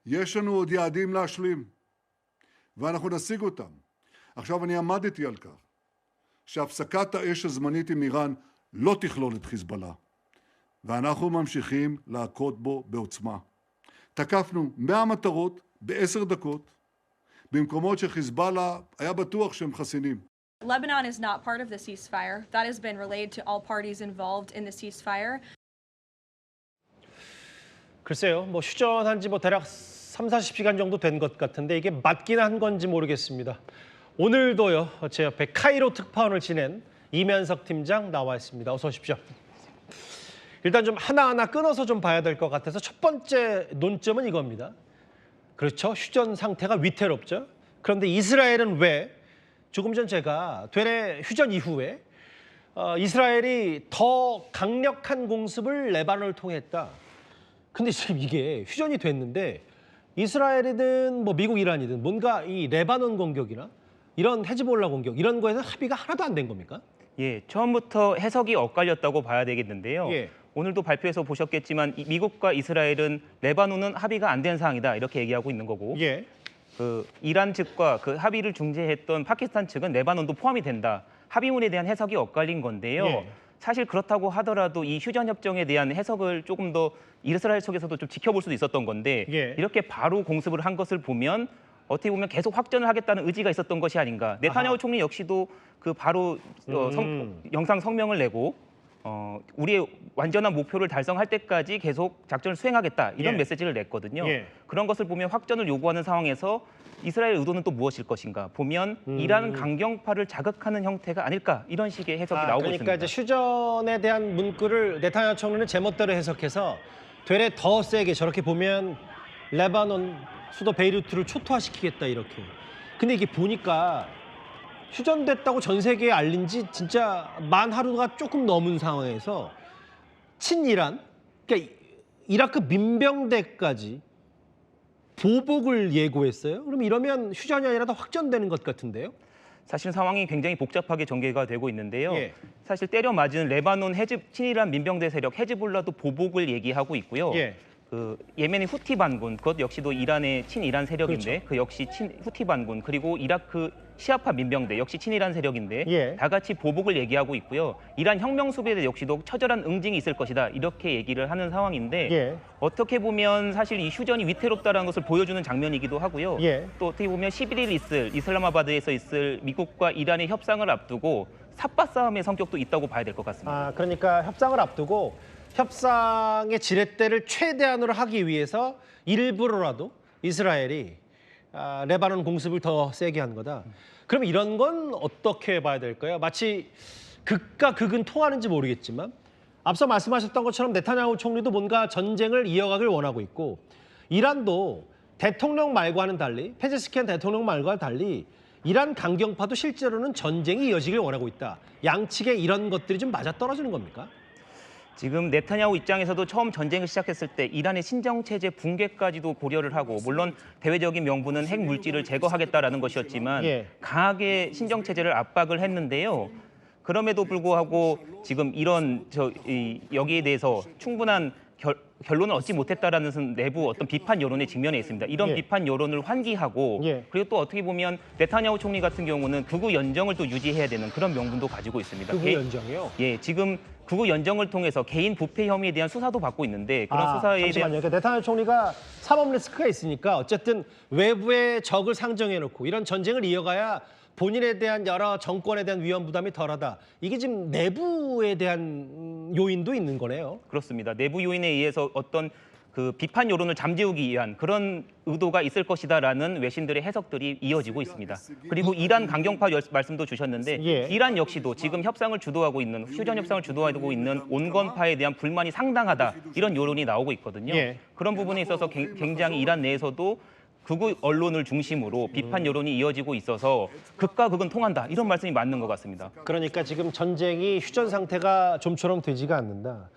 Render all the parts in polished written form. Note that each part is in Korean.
יש לנו עוד יעדים להשלים, ואנחנו נשיג אותם. עכשיו אני עמדתי על כך שהפסקת האש הזמנית עם איראן לא תכלול את חיזבאללה, ואנחנו ממשיכים להכות בו בעוצמה. תקפנו 100 מטרות ב10 דקות, במקומות שחיזבאללה היה בטוח שהם חסינים. Lebanon is not part of the ceasefire. That has been relayed to all parties involved in the ceasefire. 글쎄요, 휴전한 지 대략 30-40시간 정도 된 것 같은데 이게 맞긴 한 건지 모르겠습니다. 오늘도요, 제 옆에 카이로 특파원을 지낸 이면석 팀장 나와 있습니다. 어서 오십시오. 일단 좀 하나하나 끊어서 좀 봐야 될 것 같아서 첫 번째 논점은 이겁니다. 그렇죠, 휴전 상태가 위태롭죠. 그런데 이스라엘은 왜 조금 전 제가 되레 휴전 이후에 이스라엘이 더 강력한 공습을 레바논을 통해 했다. 근데 지금 이게 휴전이 됐는데 이스라엘이든 뭐 미국, 이란이든 뭔가 이 레바논 공격이나 이런 헤즈볼라 공격 이런 거에는 합의가 하나도 안 된 겁니까? 예, 처음부터 해석이 엇갈렸다고 봐야 되겠는데요. 예. 오늘도 발표에서 보셨겠지만 미국과 이스라엘은 레바논은 합의가 안 된 사항이다 이렇게 얘기하고 있는 거고 예. 그 이란 측과 그 합의를 중재했던 파키스탄 측은 레바논도 포함이 된다. 합의문에 대한 해석이 엇갈린 건데요. 예. 사실 그렇다고 하더라도 이 휴전 협정에 대한 해석을 조금 더 이스라엘 측에서도 좀 지켜볼 수도 있었던 건데 예. 이렇게 바로 공습을 한 것을 보면 어떻게 보면 계속 확전을 하겠다는 의지가 있었던 것이 아닌가. 네타냐후 총리 역시도 그 바로 영상 성명을 내고 우리의 완전한 목표를 달성할 때까지 계속 작전을 수행하겠다 이런 예. 메시지를 냈거든요. 예. 그런 것을 보면 확전을 요구하는 상황에서 이스라엘 의도는 또 무엇일 것인가 보면 이란 강경파를 자극하는 형태가 아닐까 이런 식의 해석이 나오고 그러니까 있습니다. 이제 휴전에 대한 문구를 네타냐후 총리는 제멋대로 해석해서 되레 더 세게 저렇게 보면 레바논 수도 베이루트를 초토화시키겠다 이렇게. 근데 이게 보니까 휴전됐다고 전 세계에 알린 지 진짜 만 하루가 조금 넘은 상황에서 친이란, 그러니까 이라크 민병대까지 보복을 예고했어요. 그럼 이러면 휴전이 아니라 더 확전되는 것 같은데요? 사실 상황이 굉장히 복잡하게 전개가 되고 있는데요. 예. 사실 때려 맞은 레바논 친이란 민병대 세력 헤즈볼라도 보복을 얘기하고 있고요. 예. 그 예멘의 후티 반군, 그것 역시도 이란의 친이란 세력인데 그렇죠. 그 역시 후티 반군, 그리고 이라크 시아파 민병대 역시 친이란 세력인데 예. 다 같이 보복을 얘기하고 있고요. 이란 혁명수비대 역시도 처절한 응징이 있을 것이다 이렇게 얘기를 하는 상황인데 예. 어떻게 보면 사실 이 휴전이 위태롭다는 것을 보여주는 장면이기도 하고요. 예. 또 어떻게 보면 11일 있을 이슬라마바드에서 있을 미국과 이란의 협상을 앞두고 삿바 싸움의 성격도 있다고 봐야 될 것 같습니다. 그러니까 협상을 앞두고 협상의 지렛대를 최대한으로 하기 위해서 일부러라도 이스라엘이 레바논 공습을 더 세게 한 거다. 그럼 이런 건 어떻게 봐야 될까요? 마치 극과 극은 통하는지 모르겠지만 앞서 말씀하셨던 것처럼 네타냐후 총리도 뭔가 전쟁을 이어가길 원하고 있고 이란도 대통령 말과는 달리 페제스키안 대통령 말과는 달리 이란 강경파도 실제로는 전쟁이 이어지길 원하고 있다. 양측의 이런 것들이 좀 맞아떨어지는 겁니까? 지금 네타냐후 입장에서도 처음 전쟁을 시작했을 때 이란의 신정체제 붕괴까지도 고려를 하고 물론 대외적인 명분은 핵 물질을 제거하겠다라는 것이었지만 예. 강하게 신정체제를 압박을 했는데요. 그럼에도 불구하고 지금 이런 여기에 대해서 충분한 결론을 얻지 못했다라는 내부 어떤 비판 여론에 직면해 있습니다. 이런 예. 비판 여론을 환기하고 예. 그리고 또 어떻게 보면 네타냐후 총리 같은 경우는 극우 연정을 또 유지해야 되는 그런 명분도 가지고 있습니다. 극우 연정이요? 예, 지금 극우 연정을 통해서 개인 부패 혐의에 대한 수사도 받고 있는데 그런 수사에 잠시만요. 대한 그러니까 네타냐후 총리가 사법 리스크가 있으니까 어쨌든 외부의 적을 상정해놓고 이런 전쟁을 이어가야 본인에 대한 여러 정권에 대한 위험 부담이 덜하다. 이게 지금 내부에 대한 요인도 있는 거네요. 그렇습니다. 내부 요인에 의해서 어떤 그 비판 여론을 잠재우기 위한 그런 의도가 있을 것이다라는 외신들의 해석들이 이어지고 있습니다. 그리고 이란 강경파 말씀도 주셨는데 예. 이란 역시도 지금 협상을 주도하고 있는 휴전 협상을 주도하고 있는 온건파에 대한 불만이 상당하다 이런 여론이 나오고 있거든요. 예. 그런 부분에 있어서 굉장히 이란 내에서도 극우 언론을 중심으로 비판 여론이 이어지고 있어서 극과 극은 통한다 이런 말씀이 맞는 것 같습니다. 그러니까 지금 전쟁이 휴전 상태가 좀처럼 되지가 않는다.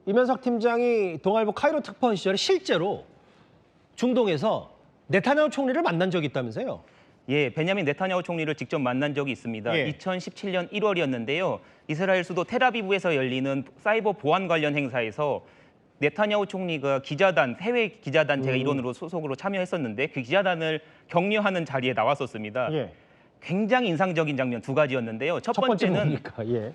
이면석 팀장이 동아일보 카이로 특파원 시절에 실제로 중동에서 네타냐후 총리를 만난 적이 있다면서요? 예, 베냐민 네타냐후 총리를 직접 만난 적이 있습니다. 예. 2017년 1월이었는데요. 이스라엘 수도 텔아비브에서 열리는 사이버 보안 관련 행사에서 네타냐후 총리가 기자단, 해외 기자단 제가 일원으로 소속으로 참여했었는데 그 기자단을 격려하는 자리에 나왔었습니다. 예. 굉장히 인상적인 장면 두 가지였는데요. 첫 번째 번째는 뭡니까? 예.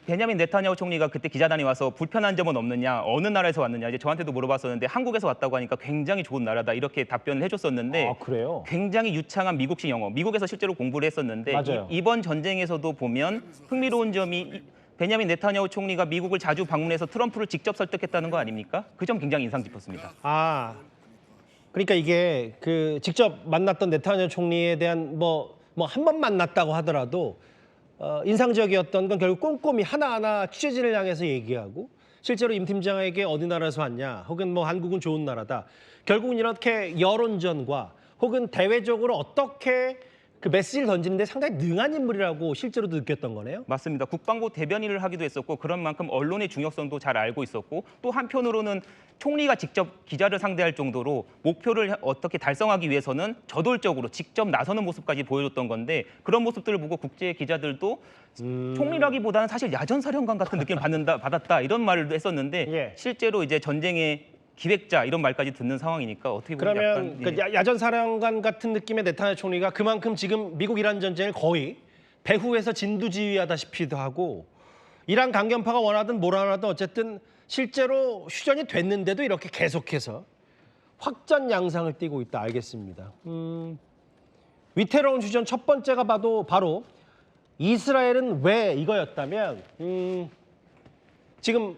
베냐민 네타냐후 총리가 그때 기자단에 와서 불편한 점은 없느냐, 어느 나라에서 왔느냐 이제 저한테도 물어봤었는데 한국에서 왔다고 하니까 굉장히 좋은 나라다 이렇게 답변을 해줬었는데 아, 그래요? 굉장히 유창한 미국식 영어, 미국에서 실제로 공부를 했었는데 맞아요. 이번 전쟁에서도 보면 흥미로운 점이 베냐민 네타냐후 총리가 미국을 자주 방문해서 트럼프를 직접 설득했다는 거 아닙니까? 그 점 굉장히 인상 깊었습니다. 아, 그러니까 이게 그 직접 만났던 네타냐후 총리에 대한 뭐 한 번 만났다고 하더라도 인상적이었던 건 결국 꼼꼼히 하나하나 취재진을 향해서 얘기하고 실제로 임 팀장에게 어디 나라에서 왔냐 혹은 뭐 한국은 좋은 나라다. 결국은 이렇게 여론전과 혹은 대외적으로 어떻게 그 메시지를 던지는데 상당히 능한 인물이라고 실제로도 느꼈던 거네요. 맞습니다. 국방부 대변인을 하기도 했었고 그런 만큼 언론의 중요성도 잘 알고 있었고 또 한편으로는 총리가 직접 기자를 상대할 정도로 목표를 어떻게 달성하기 위해서는 저돌적으로 직접 나서는 모습까지 보여줬던 건데 그런 모습들을 보고 국제 기자들도 총리라기보다는 사실 야전사령관 같은 느낌을 받았다 이런 말을 했었는데 예. 실제로 이제 전쟁의 기획자 이런 말까지 듣는 상황이니까 어떻게 보면 그러면 약간 그 야전사령관 같은 느낌의 네타냐후 총리가 그만큼 지금 미국 이란 전쟁을 거의 배후에서 진두지휘하다시피도 하고 이란 강경파가 원하든 뭐라 하든 어쨌든 실제로 휴전이 됐는데도 이렇게 계속해서 확전 양상을 띠고 있다. 알겠습니다. 위태로운 휴전 첫 번째가 바로 이스라엘은 왜 이거였다면 지금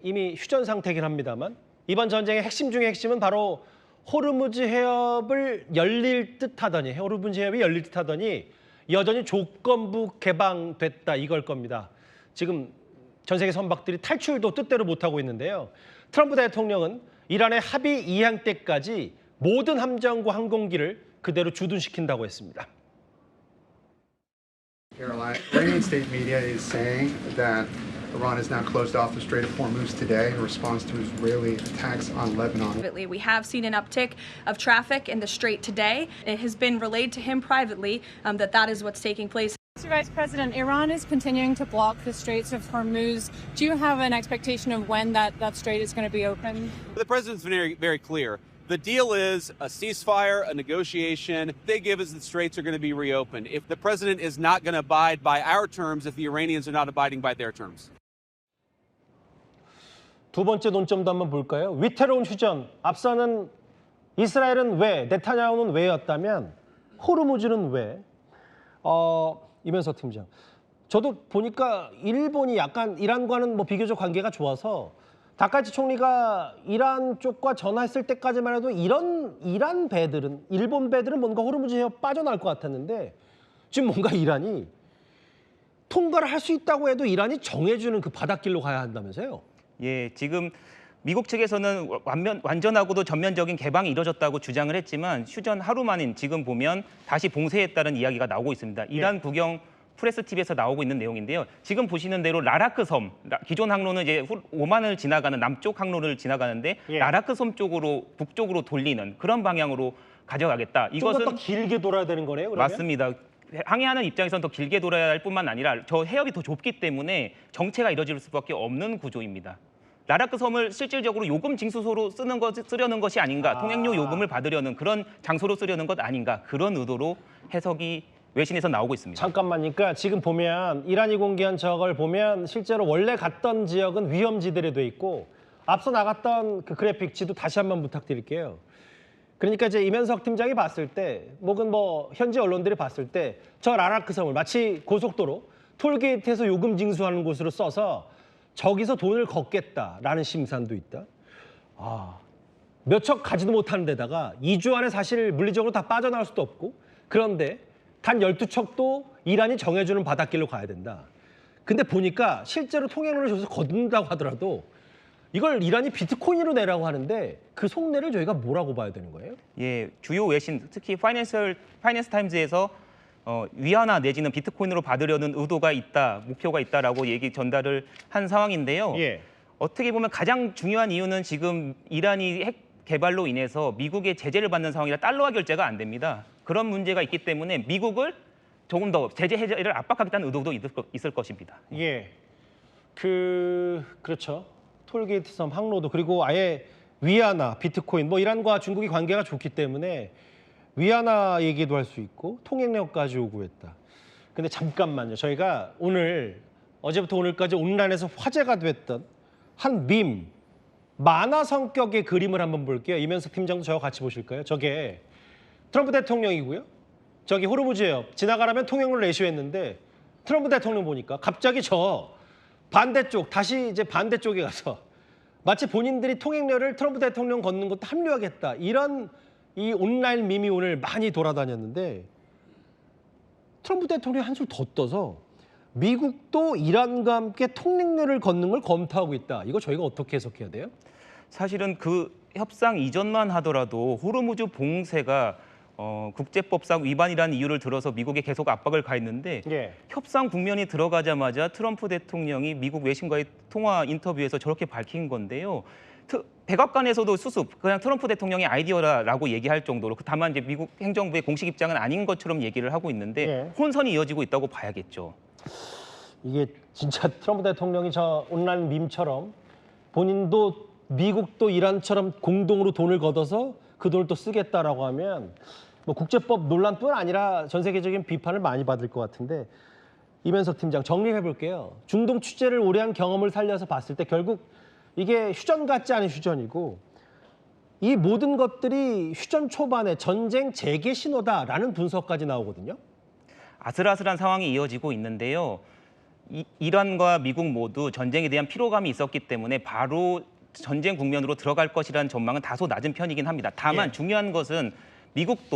이미 휴전 상태긴 합니다만 이번 전쟁의 핵심 중의 핵심은 바로 호르무즈 해협을 열릴 듯하더니 호르무즈 해협이 열릴 듯하더니 여전히 조건부 개방됐다 이걸 겁니다. 지금 전 세계 선박들이 탈출도 뜻대로 못하고 있는데요. 트럼프 대통령은 이란의 합의 이행 때까지 모든 함정과 항공기를 그대로 주둔시킨다고 했습니다. Iranian state media is saying that Iran has now closed off the Strait of Hormuz today in response to Israeli attacks on Lebanon. We have seen an uptick of traffic in the strait today. It has been relayed to him privately that is what's taking place. Mr. Vice President, Iran is continuing to block the Straits of Hormuz. Do you have an expectation of when that strait is going to be open? The president's been very, very clear. The deal is a ceasefire, a negotiation. They give us the straits are going to be reopened. If the president is not going to abide by our terms, if the Iranians are not abiding by their terms. 두 번째 논점도 한번 볼까요? 위태로운 휴전. 앞서는 이스라엘은 왜, 네타냐후는 왜였다면 호르무즈는 왜? 이면석 팀장. 저도 보니까 일본이 약간 이란과는 뭐 비교적 관계가 좋아서 다카치 총리가 이란 쪽과 전화했을 때까지만 해도 이란 배들은 일본 배들은 뭔가 호르무즈 해협 빠져나올 것 같았는데 지금 뭔가 이란이 통과를 할 수 있다고 해도 이란이 정해주는 그 바닷길로 가야 한다면서요? 예, 지금 미국 측에서는 완전하고도 전면적인 개방이 이뤄졌다고 주장을 했지만 휴전 하루 만인 지금 보면 다시 봉쇄했다는 이야기가 나오고 있습니다. 이란 국영 프레스 TV에서 나오고 있는 내용인데요. 지금 보시는 대로 라라크 섬, 기존 항로는 이제 오만을 지나가는 남쪽 항로를 지나가는데 라라크 섬 쪽으로 북쪽으로 돌리는 그런 방향으로 가져가겠다. 이것은 좀 더 길게 돌아야 되는 거네요, 그러면? 맞습니다. 항해하는 입장에서는 더 길게 돌아야 할 뿐만 아니라 저 해협이 더 좁기 때문에 정체가 이뤄질 수밖에 없는 구조입니다. 라라크 섬을 실질적으로 요금 징수소로 쓰려는 것이 아닌가, 통행료 요금을 받으려는 그런 장소로 쓰려는 것 아닌가, 그런 의도로 해석이 외신에서 나오고 있습니다. 잠깐만니까 지금 보면 이란이 공개한 저걸 보면 실제로 원래 갔던 지역은 위험지대로 돼 있고 앞서 나갔던 그 그래픽 지도 다시 한번 부탁드릴게요. 그러니까 이제 이면석 팀장이 봤을 때 혹은 뭐 현지 언론들이 봤을 때 저 라라크 섬을 마치 고속도로 톨게이트에서 요금 징수하는 곳으로 써서 저기서 돈을 걷겠다라는 심산도 있다. 몇 척 가지도 못하는 데다가 2주 안에 사실 물리적으로 다 빠져나올 수도 없고 그런데 단 12척도 이란이 정해주는 바닷길로 가야 된다. 근데 보니까 실제로 통행료를 줘서 걷는다고 하더라도 이걸 이란이 비트코인으로 내라고 하는데 그 속내를 저희가 뭐라고 봐야 되는 거예요? 예, 주요 외신, 특히 파이낸스 타임즈에서 위안화 내지는 비트코인으로 받으려는 의도가 있다, 목표가 있다라고 얘기 전달을 한 상황인데요. 예. 어떻게 보면 가장 중요한 이유는 지금 이란이 핵 개발로 인해서 미국의 제재를 받는 상황이라 달러화 결제가 안 됩니다. 그런 문제가 있기 때문에 미국을 조금 더 제재 해제를 압박하겠다는 의도도 있을 것입니다. 예. 그렇죠. 톨게이트 섬 항로도 그리고 아예 위안화, 비트코인 뭐 이란과 중국이 관계가 좋기 때문에 위안화 얘기도 할 수 있고 통행료까지 요구했다. 근데 잠깐만요. 저희가 오늘 어제부터 오늘까지 온라인에서 화제가 됐던 한 밈, 만화 성격의 그림을 한번 볼게요. 이면석 팀장도 저와 같이 보실까요? 저게 트럼프 대통령이고요. 저기 호르무즈 해협 지나가라면 통행료를 내시했는데 트럼프 대통령 보니까 갑자기 저 반대쪽 다시 이제 반대쪽에 가서 마치 본인들이 통행료를 트럼프 대통령 걷는 것도 합류하겠다. 이런 이 온라인 밈이 오늘 많이 돌아다녔는데 트럼프 대통령이 한술 더 떠서 미국도 이란과 함께 통행료를 걷는 걸 검토하고 있다. 이거 저희가 어떻게 해석해야 돼요? 사실은 그 협상 이전만 하더라도 호르무즈 봉쇄가 국제법상 위반이라는 이유를 들어서 미국에 계속 압박을 가했는데 예. 협상 국면이 들어가자마자 트럼프 대통령이 미국 외신과의 통화 인터뷰에서 저렇게 밝힌 건데요. 백악관에서도 수습, 그냥 트럼프 대통령의 아이디어라고 얘기할 정도로 다만 이제 미국 행정부의 공식 입장은 아닌 것처럼 얘기를 하고 있는데 예. 혼선이 이어지고 있다고 봐야겠죠. 이게 진짜 트럼프 대통령이 저 온라인 밈처럼 본인도 미국도 이란처럼 공동으로 돈을 걷어서 그 돈을 또 쓰겠다라고 하면 뭐 국제법 논란뿐 아니라 전 세계적인 비판을 많이 받을 것 같은데 이면석 팀장 정리해 볼게요. 중동 취재를 오래 한 경험을 살려서 봤을 때 결국 이게 휴전 같지 않은 휴전이고 이 모든 것들이 휴전 초반에 전쟁 재개 신호다라는 분석까지 나오거든요. 아슬아슬한 상황이 이어지고 있는데요. 이란과 미국 모두 전쟁에 대한 피로감이 있었기 때문에 바로 전쟁 국면으로 들어갈 것이라는 전망은 다소 낮은 편이긴 합니다. 다만 예. 중요한 것은 미국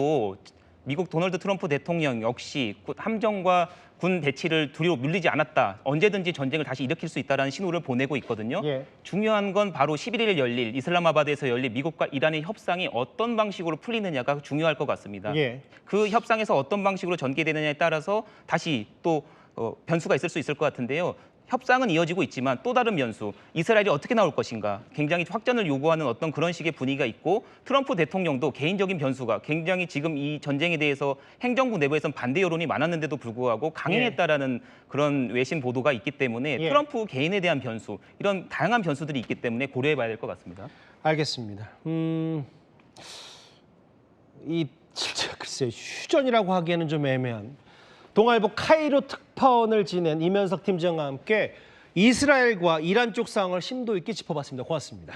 도널드 트럼프 대통령 역시 함정과 군 배치를 두려워 밀리지 않았다. 언제든지 전쟁을 다시 일으킬 수 있다는 신호를 보내고 있거든요. 예. 중요한 건 바로 11일 열릴 이슬람마바드에서 열릴 미국과 이란의 협상이 어떤 방식으로 풀리느냐가 중요할 것 같습니다. 예. 그 협상에서 어떤 방식으로 전개되느냐에 따라서 다시 또 변수가 있을 수 있을 것 같은데요. 협상은 이어지고 있지만 또 다른 변수, 이스라엘이 어떻게 나올 것인가, 굉장히 확전을 요구하는 어떤 그런 식의 분위기가 있고 트럼프 대통령도 개인적인 변수가 굉장히 지금 이 전쟁에 대해서 행정부 내부에서는 반대 여론이 많았는데도 불구하고 강행했다라는 그런 외신 보도가 있기 때문에 예. 트럼프 개인에 대한 변수, 이런 다양한 변수들이 있기 때문에 고려해봐야 될 것 같습니다. 알겠습니다. 이 진짜 글쎄 휴전이라고 하기에는 좀 애매한 동아일보 카이로 특파원을 지낸 이면석 팀장과 함께 이스라엘과 이란 쪽 상황을 심도 있게 짚어봤습니다. 고맙습니다.